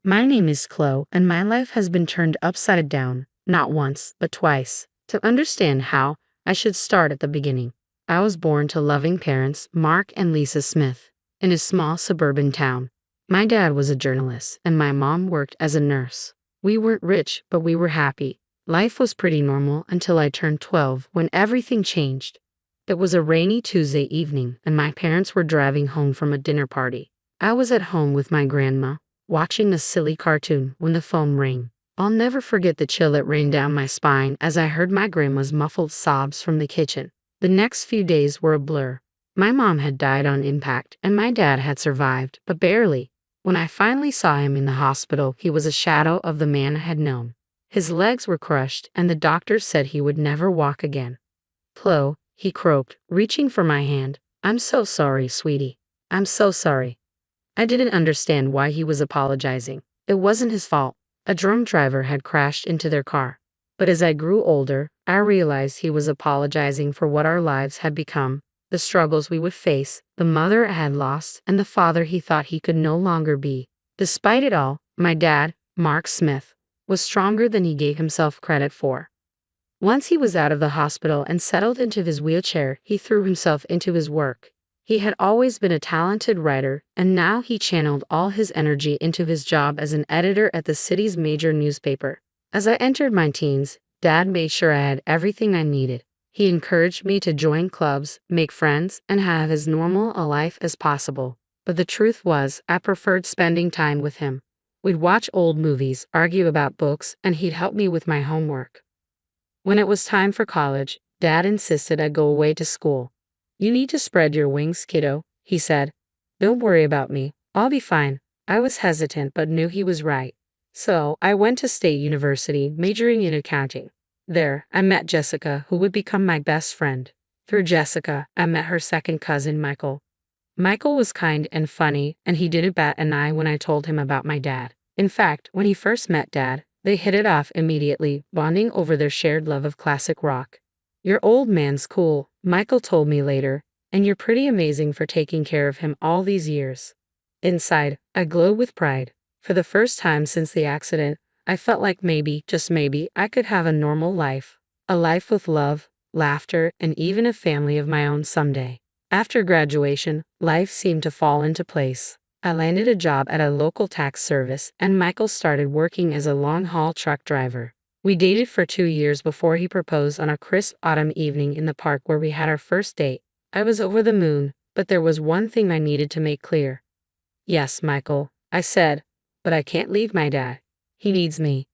My name is Chloe, and my life has been turned upside down, not once, but twice. To understand how, I should start at the beginning. I was born to loving parents, Mark and Lisa Smith, in a small suburban town. My dad was a journalist, and my mom worked as a nurse. We weren't rich, but we were happy. Life was pretty normal until I turned 12, when everything changed. It was a rainy Tuesday evening, and my parents were driving home from a dinner party. I was at home with my grandma, watching a silly cartoon when the phone rang. I'll never forget the chill that rained down my spine as I heard my grandma's muffled sobs from the kitchen. The next few days were a blur. My mom had died on impact, and my dad had survived, but barely. When I finally saw him in the hospital, he was a shadow of the man I had known. His legs were crushed, and the doctors said he would never walk again. Chloe, he croaked, reaching for my hand. I'm so sorry, sweetie. I'm so sorry. I didn't understand why he was apologizing. It wasn't his fault. A drunk driver had crashed into their car. But as I grew older, I realized he was apologizing for what our lives had become, the struggles we would face, the mother I had lost, and the father he thought he could no longer be. Despite it all, my dad, Mark Smith, was stronger than he gave himself credit for. Once he was out of the hospital and settled into his wheelchair, he threw himself into his work. He had always been a talented writer, and now he channeled all his energy into his job as an editor at the city's major newspaper. As I entered my teens, Dad made sure I had everything I needed. He encouraged me to join clubs, make friends, and have as normal a life as possible. But the truth was, I preferred spending time with him. We'd watch old movies, argue about books, and he'd help me with my homework. When it was time for college, Dad insisted I go away to school. You need to spread your wings, kiddo, he said. Don't worry about me. I'll be fine. I was hesitant but knew he was right. So, I went to State University, majoring in accounting. There, I met Jessica, who would become my best friend. Through Jessica, I met her second cousin, Michael. Michael was kind and funny, and he didn't bat an eye when I told him about my dad. In fact, when he first met Dad, they hit it off immediately, bonding over their shared love of classic rock. Your old man's cool, Michael told me later, and you're pretty amazing for taking care of him all these years. Inside, I glowed with pride. For the first time since the accident, I felt like maybe, just maybe, I could have a normal life. A life with love, laughter, and even a family of my own someday. After graduation, life seemed to fall into place. I landed a job at a local tax service, and Michael started working as a long-haul truck driver. We dated for 2 years before he proposed on a crisp autumn evening in the park where we had our first date. I was over the moon, but there was one thing I needed to make clear. Yes, Michael, I said, but I can't leave my dad. He needs me.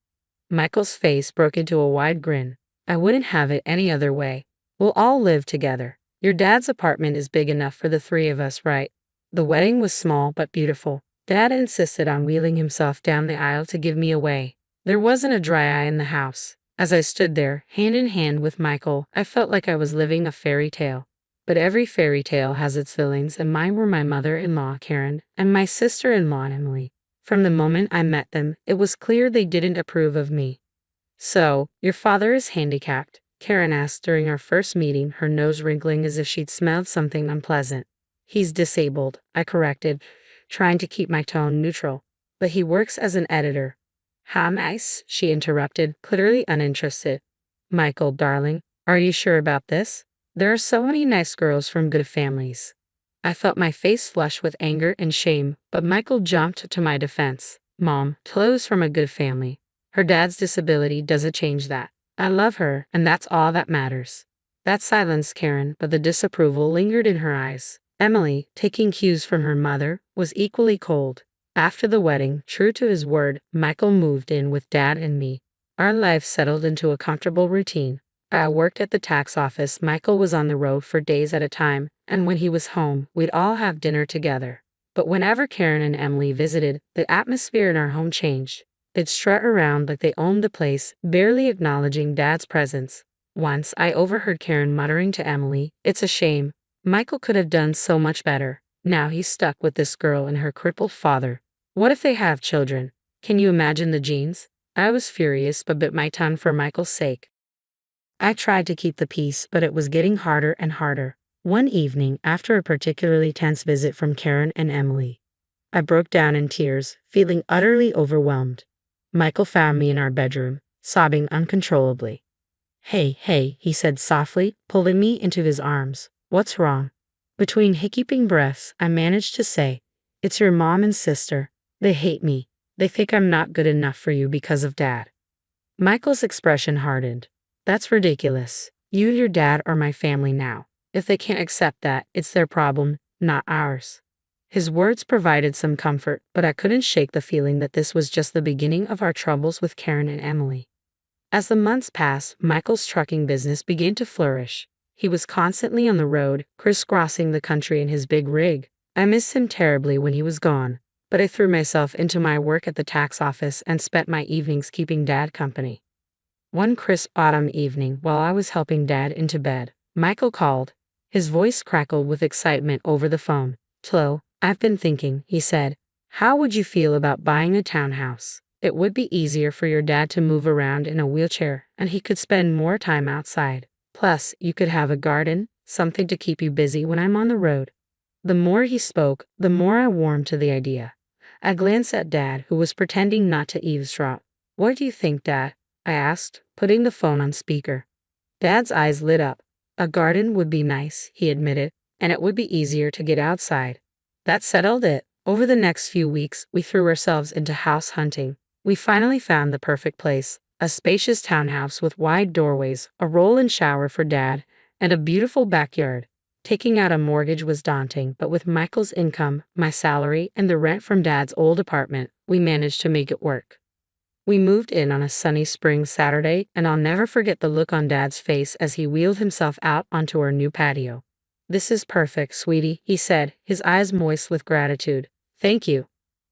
Michael's face broke into a wide grin. I wouldn't have it any other way. We'll all live together. Your dad's apartment is big enough for the 3 of us, right? The wedding was small but beautiful. Dad insisted on wheeling himself down the aisle to give me away. There wasn't a dry eye in the house. As I stood there, hand in hand with Michael, I felt like I was living a fairy tale. But every fairy tale has its villains, and mine were my mother-in-law, Karen, and my sister-in-law, Emily. From the moment I met them, it was clear they didn't approve of me. So, your father is handicapped? Karen asked during our first meeting, her nose wrinkling as if she'd smelled something unpleasant. He's disabled, I corrected, trying to keep my tone neutral. But he works as an editor. How nice, she interrupted, clearly uninterested. Michael, darling, are you sure about this? There are so many nice girls from good families. I felt my face flush with anger and shame, but Michael jumped to my defense. Mom, Chloe's from a good family. Her dad's disability doesn't change that. I love her, and that's all that matters. That silenced Karen, but the disapproval lingered in her eyes. Emily, taking cues from her mother, was equally cold. After the wedding, true to his word, Michael moved in with Dad and me. Our life settled into a comfortable routine. I worked at the tax office. Michael was on the road for days at a time, and when he was home, we'd all have dinner together. But whenever Karen and Emily visited, the atmosphere in our home changed. They'd strut around like they owned the place, barely acknowledging Dad's presence. Once, I overheard Karen muttering to Emily, "It's a shame. Michael could have done so much better. Now he's stuck with this girl and her crippled father. What if they have children? Can you imagine the genes?" I was furious but bit my tongue for Michael's sake. I tried to keep the peace, but it was getting harder and harder. One evening, after a particularly tense visit from Karen and Emily, I broke down in tears, feeling utterly overwhelmed. Michael found me in our bedroom, sobbing uncontrollably. Hey, hey, he said softly, pulling me into his arms. What's wrong? Between hiccuping breaths, I managed to say, It's your mom and sister. They hate me. They think I'm not good enough for you because of Dad. Michael's expression hardened. That's ridiculous. You and your dad are my family now. If they can't accept that, it's their problem, not ours. His words provided some comfort, but I couldn't shake the feeling that this was just the beginning of our troubles with Karen and Emily. As the months passed, Michael's trucking business began to flourish. He was constantly on the road, crisscrossing the country in his big rig. I missed him terribly when he was gone, but I threw myself into my work at the tax office and spent my evenings keeping Dad company. One crisp autumn evening, while I was helping Dad into bed, Michael called. His voice crackled with excitement over the phone. Chloe, I've been thinking, he said. How would you feel about buying a townhouse? It would be easier for your dad to move around in a wheelchair, and he could spend more time outside. Plus, you could have a garden, something to keep you busy when I'm on the road. The more he spoke, the more I warmed to the idea. I glanced at Dad, who was pretending not to eavesdrop. What do you think, Dad? I asked, putting the phone on speaker. Dad's eyes lit up. A garden would be nice, he admitted, and it would be easier to get outside. That settled it. Over the next few weeks, we threw ourselves into house hunting. We finally found the perfect place, a spacious townhouse with wide doorways, a roll-in shower for Dad, and a beautiful backyard. Taking out a mortgage was daunting, but with Michael's income, my salary, and the rent from Dad's old apartment, we managed to make it work. We moved in on a sunny spring Saturday, and I'll never forget the look on Dad's face as he wheeled himself out onto our new patio. This is perfect, sweetie, he said, his eyes moist with gratitude. Thank you.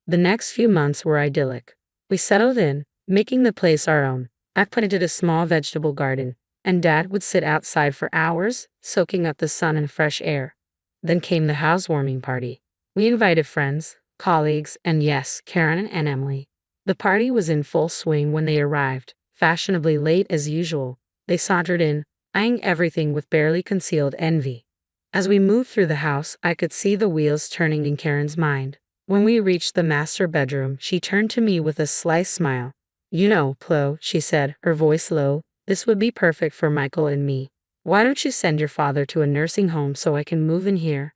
The next few months were idyllic. We settled in, making the place our own. I planted a small vegetable garden, and Dad would sit outside for hours, soaking up the sun and fresh air. Then came the housewarming party. We invited friends, colleagues, and yes, Karen and Emily. The party was in full swing when they arrived, fashionably late as usual. They sauntered in, eyeing everything with barely concealed envy. As we moved through the house, I could see the wheels turning in Karen's mind. When we reached the master bedroom, she turned to me with a sly smile. You know, Chloe, she said, her voice low, this would be perfect for Michael and me. Why don't you send your father to a nursing home so I can move in here?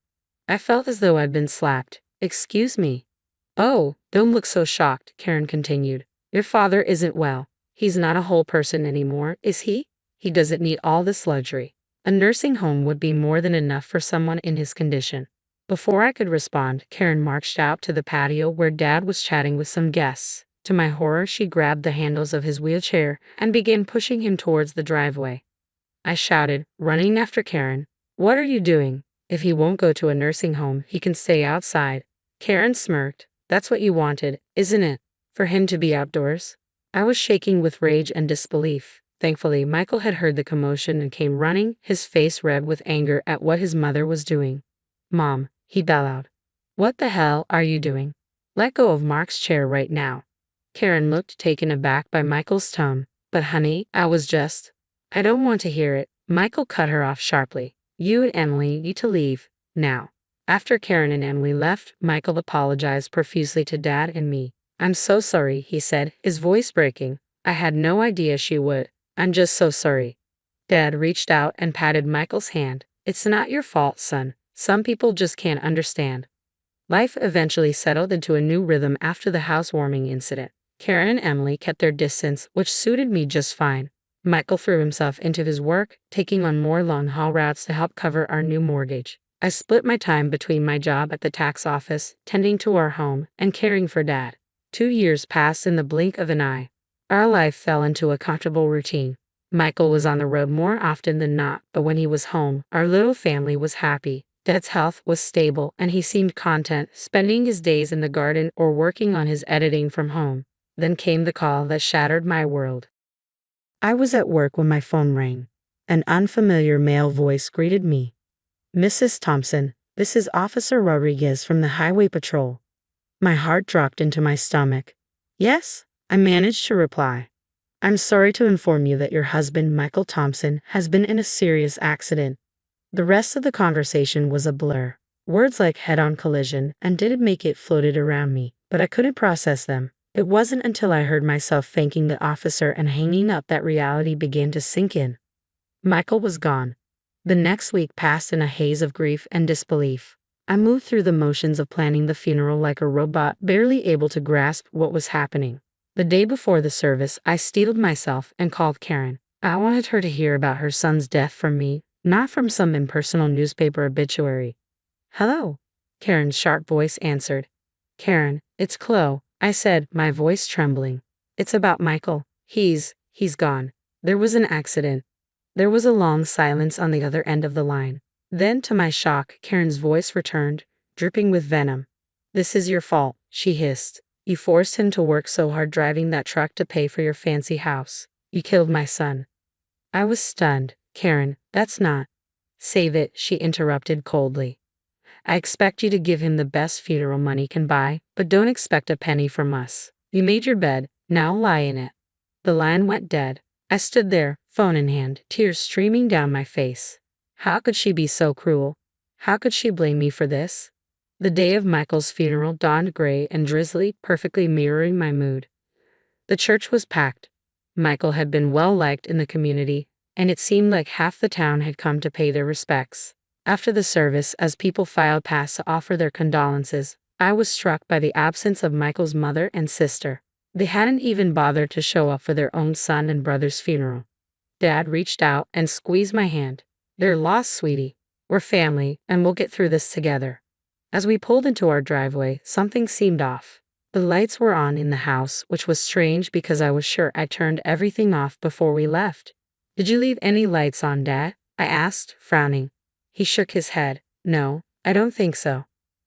I felt as though I'd been slapped. Excuse me. Oh, don't look so shocked, Karen continued. Your father isn't well. He's not a whole person anymore, is he? He doesn't need all this luxury. A nursing home would be more than enough for someone in his condition. Before I could respond, Karen marched out to the patio where Dad was chatting with some guests. To my horror, she grabbed the handles of his wheelchair and began pushing him towards the driveway. I shouted, running after Karen. What are you doing? If he won't go to a nursing home, he can stay outside. Karen smirked. That's what you wanted, isn't it? For him to be outdoors? I was shaking with rage and disbelief. Thankfully, Michael had heard the commotion and came running, his face red with anger at what his mother was doing. Mom, he bellowed. What the hell are you doing? Let go of Mark's chair right now. Karen looked taken aback by Michael's tone. But honey, I don't want to hear it. Michael cut her off sharply. You and Emily need to leave, now. After Karen and Emily left, Michael apologized profusely to Dad and me. I'm so sorry, he said, his voice breaking. I had no idea she would. I'm just so sorry. Dad reached out and patted Michael's hand. It's not your fault, son. Some people just can't understand. Life eventually settled into a new rhythm after the housewarming incident. Karen and Emily kept their distance, which suited me just fine. Michael threw himself into his work, taking on more long-haul routes to help cover our new mortgage. I split my time between my job at the tax office, tending to our home, and caring for Dad. 2 years passed in the blink of an eye. Our life fell into a comfortable routine. Michael was on the road more often than not, but when he was home, our little family was happy. Dad's health was stable, and he seemed content, spending his days in the garden or working on his editing from home. Then came the call that shattered my world. I was at work when my phone rang. An unfamiliar male voice greeted me. Mrs. Thompson, this is Officer Rodriguez from the Highway Patrol. My heart dropped into my stomach. Yes, I managed to reply. I'm sorry to inform you that your husband, Michael Thompson, has been in a serious accident. The rest of the conversation was a blur. Words like head-on collision and didn't make it floated around me, but I couldn't process them. It wasn't until I heard myself thanking the officer and hanging up that reality began to sink in. Michael was gone. The next week passed in a haze of grief and disbelief. I moved through the motions of planning the funeral like a robot, barely able to grasp what was happening. The day before the service, I steeled myself and called Karen. I wanted her to hear about her son's death from me, not from some impersonal newspaper obituary. "Hello," Karen's sharp voice answered. "Karen, it's Chloe," I said, my voice trembling. "It's about Michael. He's gone. There was an accident." There was a long silence on the other end of the line. Then, to my shock, Karen's voice returned, dripping with venom. "This is your fault," she hissed. "You forced him to work so hard driving that truck to pay for your fancy house. You killed my son." I was stunned. "Karen, that's not—" "Save it," she interrupted coldly. "I expect you to give him the best funeral money can buy, but don't expect a penny from us. You made your bed, now lie in it." The line went dead. I stood there, phone in hand, tears streaming down my face. How could she be so cruel? How could she blame me for this? The day of Michael's funeral dawned gray and drizzly, perfectly mirroring my mood. The church was packed. Michael had been well liked in the community, and it seemed like half the town had come to pay their respects. After the service, as people filed past to offer their condolences, I was struck by the absence of Michael's mother and sister. They hadn't even bothered to show up for their own son and brother's funeral. Dad reached out and squeezed my hand. "They're lost, sweetie. We're family, and we'll get through this together." As we pulled into our driveway, something seemed off. The lights were on in the house, which was strange because I was sure I turned everything off before we left. "Did you leave any lights on, Dad?" I asked, frowning. He shook his head. "No, I don't think so."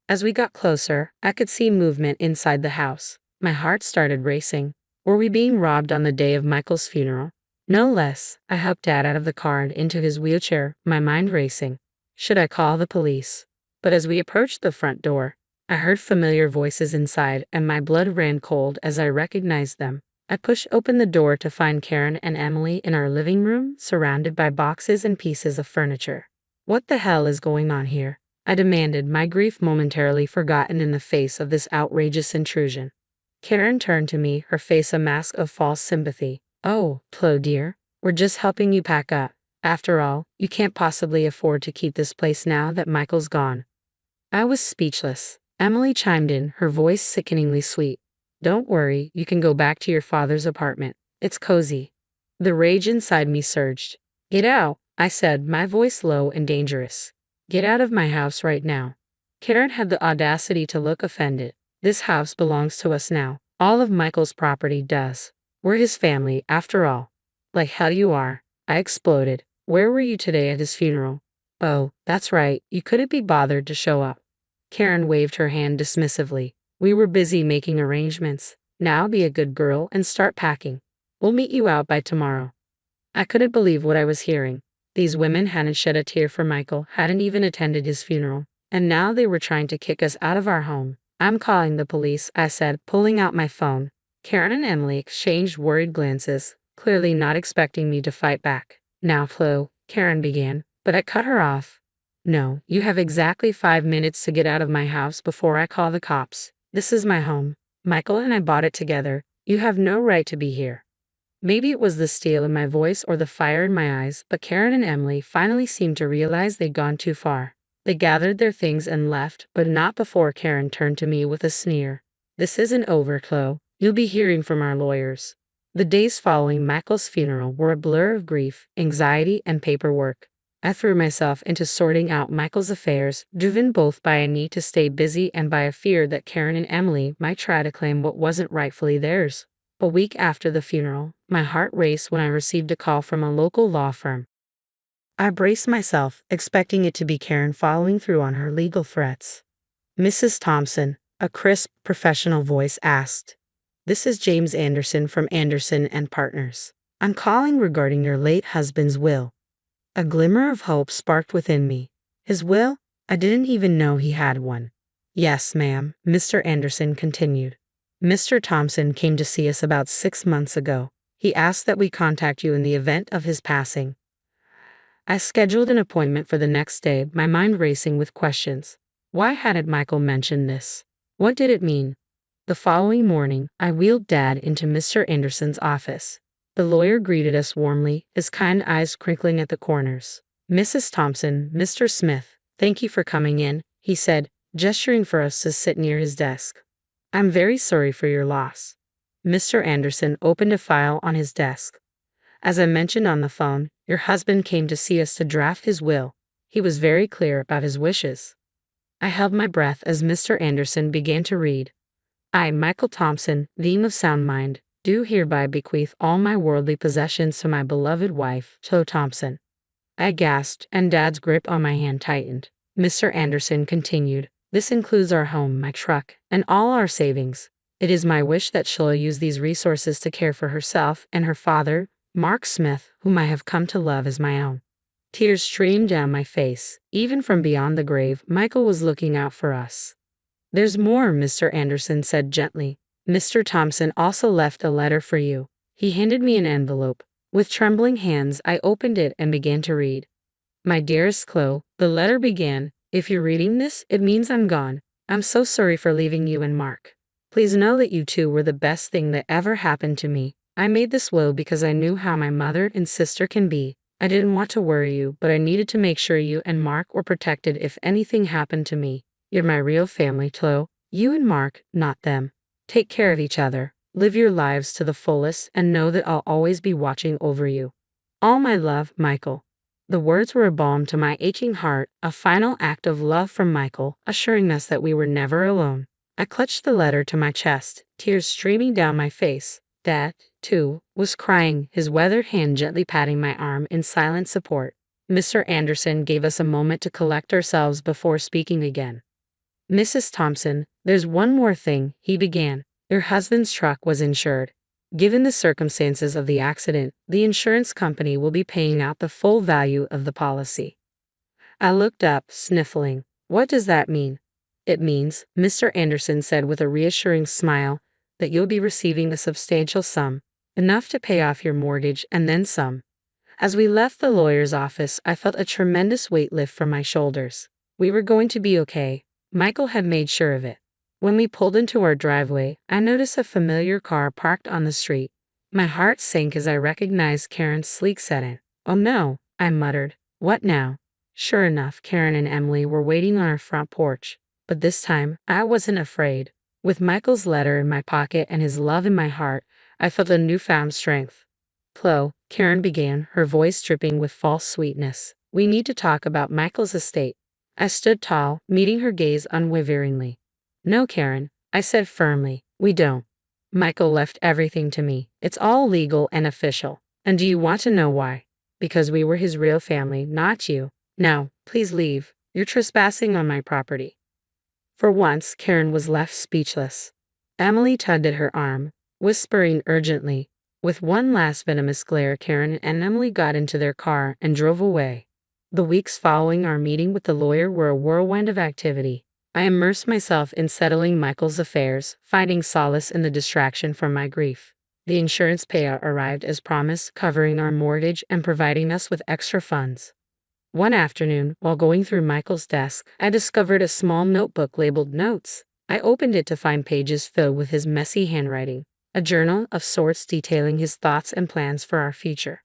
As we got closer, I could see movement inside the house. My heart started racing. Were we being robbed on the day of Michael's funeral? No less. I helped Dad out of the car and into his wheelchair, my mind racing. Should I call the police? But as we approached the front door, I heard familiar voices inside, and my blood ran cold as I recognized them. I pushed open the door to find Karen and Emily in our living room, surrounded by boxes and pieces of furniture. "What the hell is going on here?" I demanded, my grief momentarily forgotten in the face of this outrageous intrusion. Karen turned to me, her face a mask of false sympathy. "Oh, Chloe dear, we're just helping you pack up. After all, you can't possibly afford to keep this place now that Michael's gone." I was speechless. Emily chimed in, her voice sickeningly sweet. "Don't worry, you can go back to your father's apartment. It's cozy." The rage inside me surged. "Get out," I said, my voice low and dangerous. "Get out of my house right now." Karen had the audacity to look offended. "This house belongs to us now. All of Michael's property does. We're his family, after all." "Like hell you are," I exploded. "Where were you today at his funeral?" "Oh, that's right, you couldn't be bothered to show up." Karen waved her hand dismissively. "We were busy making arrangements. Now be a good girl and start packing. We'll meet you out by tomorrow." I couldn't believe what I was hearing. These women hadn't shed a tear for Michael, hadn't even attended his funeral, and now they were trying to kick us out of our home. "I'm calling the police," I said, pulling out my phone. Karen and Emily exchanged worried glances, clearly not expecting me to fight back. "Now, Chloe," Karen began, but I cut her off. "No, you have exactly 5 minutes to get out of my house before I call the cops. This is my home. Michael and I bought it together. You have no right to be here." Maybe it was the steel in my voice or the fire in my eyes, but Karen and Emily finally seemed to realize they'd gone too far. They gathered their things and left, but not before Karen turned to me with a sneer. "This isn't over, Chloe. You'll be hearing from our lawyers." The days following Michael's funeral were a blur of grief, anxiety, and paperwork. I threw myself into sorting out Michael's affairs, driven both by a need to stay busy and by a fear that Karen and Emily might try to claim what wasn't rightfully theirs. A week after the funeral, my heart raced when I received a call from a local law firm. I braced myself, expecting it to be Karen following through on her legal threats. "Mrs. Thompson," a crisp, professional voice asked. "This is James Anderson from Anderson and Partners. I'm calling regarding your late husband's will." A glimmer of hope sparked within me. "His will? I didn't even know he had one." "Yes, ma'am," Mr. Anderson continued. "Mr. Thompson came to see us about 6 months ago. He asked that we contact you in the event of his passing." I scheduled an appointment for the next day, my mind racing with questions. Why hadn't Michael mentioned this? What did it mean? The following morning, I wheeled Dad into Mr. Anderson's office. The lawyer greeted us warmly, his kind eyes crinkling at the corners. Mrs. Thompson, Mr. Smith, thank you for coming in, he said, gesturing for us to sit near his desk. I'm very sorry for your loss. Mr. Anderson opened a file on his desk. As I mentioned on the phone, your husband came to see us to draft his will. He was very clear about his wishes. I held my breath as Mr. Anderson began to read. I, Michael Thompson, being of sound mind, do hereby bequeath all my worldly possessions to my beloved wife, Cho Thompson. I gasped, and Dad's grip on my hand tightened. Mr. Anderson continued, this includes our home, my truck, and all our savings. It is my wish that she'll use these resources to care for herself and her father, Mark Smith, whom I have come to love as my own. Tears streamed down my face. Even from beyond the grave, Michael was looking out for us. There's more, Mr. Anderson said gently. Mr. Thompson also left a letter for you. He handed me an envelope. With trembling hands, I opened it and began to read. My dearest Chloe, the letter began, if you're reading this, it means I'm gone. I'm so sorry for leaving you and Mark. Please know that you two were the best thing that ever happened to me. I made this will because I knew how my mother and sister can be. I didn't want to worry you, but I needed to make sure you and Mark were protected if anything happened to me. You're my real family, Chloe. You and Mark, not them. Take care of each other. Live your lives to the fullest and know that I'll always be watching over you. All my love, Michael. The words were a balm to my aching heart, a final act of love from Michael, assuring us that we were never alone. I clutched the letter to my chest, tears streaming down my face. Dad, too, was crying, his weathered hand gently patting my arm in silent support. Mr. Anderson gave us a moment to collect ourselves before speaking again. Mrs. Thompson, there's one more thing, he began. Your husband's truck was insured. Given the circumstances of the accident, the insurance company will be paying out the full value of the policy. I looked up, sniffling. What does that mean? It means, Mr. Anderson said with a reassuring smile, that you'll be receiving a substantial sum, enough to pay off your mortgage and then some. As we left the lawyer's office, I felt a tremendous weight lift from my shoulders. We were going to be okay. Michael had made sure of it. When we pulled into our driveway, I noticed a familiar car parked on the street. My heart sank as I recognized Karen's sleek sedan. Oh no, I muttered. What now? Sure enough, Karen and Emily were waiting on our front porch. But this time, I wasn't afraid. With Michael's letter in my pocket and his love in my heart, I felt a newfound strength. Chloe, Karen began, her voice dripping with false sweetness. We need to talk about Michael's estate. I stood tall, meeting her gaze unwaveringly. No, Karen, I said firmly, we don't. Michael left everything to me. It's all legal and official. And do you want to know why? Because we were his real family, not you. Now, please leave. You're trespassing on my property. For once, Karen was left speechless. Emily tugged at her arm, whispering urgently. With one last venomous glare, Karen and Emily got into their car and drove away. The weeks following our meeting with the lawyer were a whirlwind of activity. I immersed myself in settling Michael's affairs, finding solace in the distraction from my grief. The insurance payout arrived as promised, covering our mortgage and providing us with extra funds. One afternoon, while going through Michael's desk, I discovered a small notebook labeled Notes. I opened it to find pages filled with his messy handwriting, a journal of sorts detailing his thoughts and plans for our future.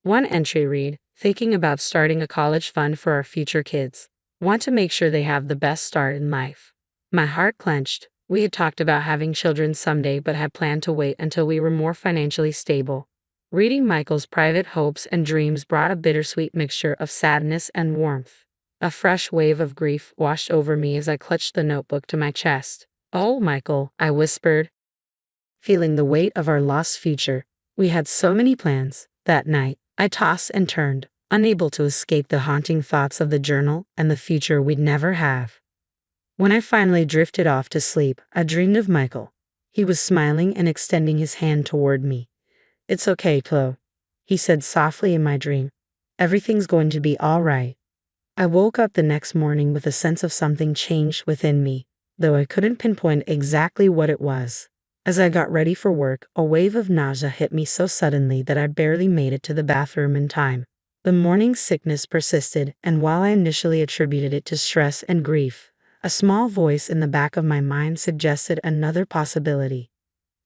One entry read, thinking about starting a college fund for our future kids. Want to make sure they have the best start in life. My heart clenched. We had talked about having children someday but had planned to wait until we were more financially stable. Reading Michael's private hopes and dreams brought a bittersweet mixture of sadness and warmth. A fresh wave of grief washed over me as I clutched the notebook to my chest. Oh, Michael, I whispered, feeling the weight of our lost future. We had so many plans. That night, I tossed and turned, unable to escape the haunting thoughts of the journal and the future we'd never have. When I finally drifted off to sleep, I dreamed of Michael. He was smiling and extending his hand toward me. It's okay, Chloe, he said softly in my dream. Everything's going to be all right. I woke up the next morning with a sense of something changed within me, though I couldn't pinpoint exactly what it was. As I got ready for work, a wave of nausea hit me so suddenly that I barely made it to the bathroom in time. The morning sickness persisted, and while I initially attributed it to stress and grief, A small voice in the back of my mind suggested another possibility.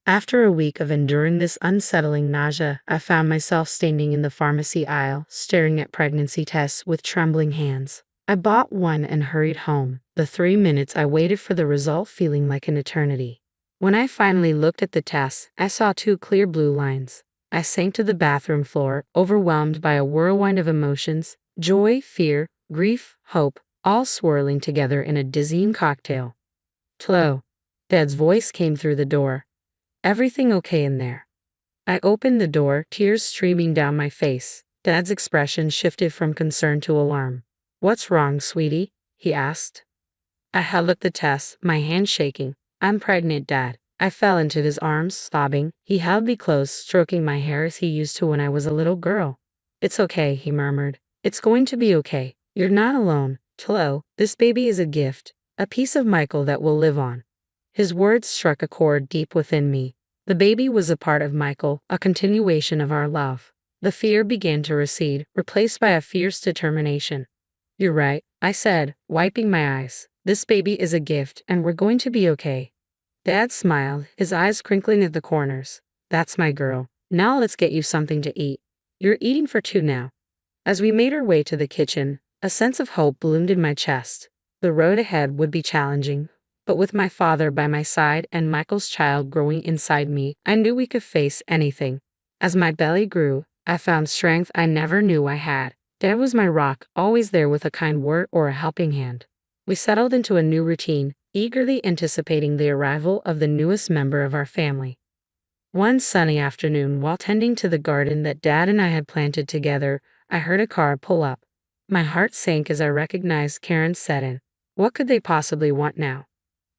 After a week of enduring this unsettling nausea, I found myself standing in the pharmacy aisle, staring at pregnancy tests with trembling hands. I bought one and hurried home, the 3 minutes I waited for the result feeling like an eternity. When I finally looked at the tests, I saw 2 clear blue lines. I sank to the bathroom floor, overwhelmed by a whirlwind of emotions: joy, fear, grief, hope, all swirling together in a dizzying cocktail. "Chloe." Dad's voice came through the door. "Everything okay in there?" I opened the door, tears streaming down my face. Dad's expression shifted from concern to alarm. "What's wrong, sweetie?" he asked. I held up the test, my hand shaking. "I'm pregnant, Dad." I fell into his arms, sobbing. He held me close, stroking my hair as he used to when I was a little girl. "It's okay," he murmured. "It's going to be okay. You're not alone, Chloe. This baby is a gift, a piece of Michael that will live on." His words struck a chord deep within me. The baby was a part of Michael, a continuation of our love. The fear began to recede, replaced by a fierce determination. "You're right," I said, wiping my eyes. "This baby is a gift, and we're going to be okay." Dad smiled, his eyes crinkling at the corners. "That's my girl. Now let's get you something to eat. You're eating for 2 now." As we made our way to the kitchen, a sense of hope bloomed in my chest. The road ahead would be challenging, but with my father by my side and Michael's child growing inside me, I knew we could face anything. As my belly grew, I found strength I never knew I had. Dad was my rock, always there with a kind word or a helping hand. We settled into a new routine, eagerly anticipating the arrival of the newest member of our family. One sunny afternoon, while tending to the garden that Dad and I had planted together, I heard a car pull up. My heart sank as I recognized Karen Seddon. What could they possibly want now?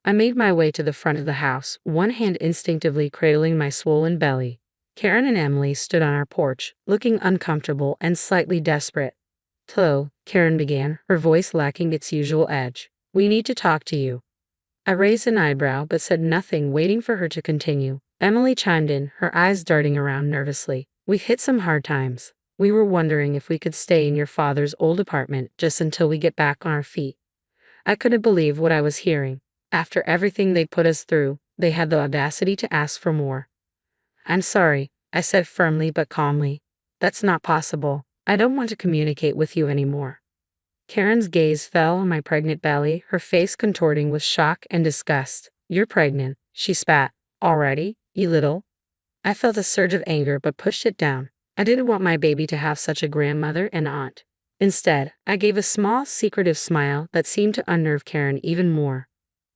I made my way to the front of the house, one hand instinctively cradling my swollen belly. Karen and Emily stood on our porch, looking uncomfortable and slightly desperate. "Chloe," Karen began, her voice lacking its usual edge. "We need to talk to you." I raised an eyebrow but said nothing, waiting for her to continue. Emily chimed in, her eyes darting around nervously. "We've hit some hard times. We were wondering if we could stay in your father's old apartment just until we get back on our feet." I couldn't believe what I was hearing. After everything they put us through, they had the audacity to ask for more. "I'm sorry," I said firmly but calmly. "That's not possible. I don't want to communicate with you anymore." Karen's gaze fell on my pregnant belly, her face contorting with shock and disgust. "You're pregnant," she spat. "Already, you little." I felt a surge of anger but pushed it down. I didn't want my baby to have such a grandmother and aunt. Instead, I gave a small, secretive smile that seemed to unnerve Karen even more.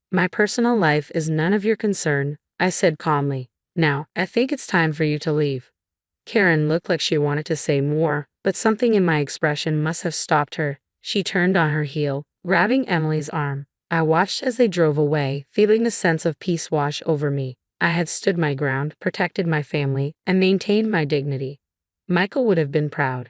"My personal life is none of your concern," I said calmly. "Now, I think it's time for you to leave." Karen looked like she wanted to say more, but something in my expression must have stopped her. She turned on her heel, grabbing Emily's arm. I watched as they drove away, feeling a sense of peace wash over me. I had stood my ground, protected my family, and maintained my dignity. Michael would have been proud.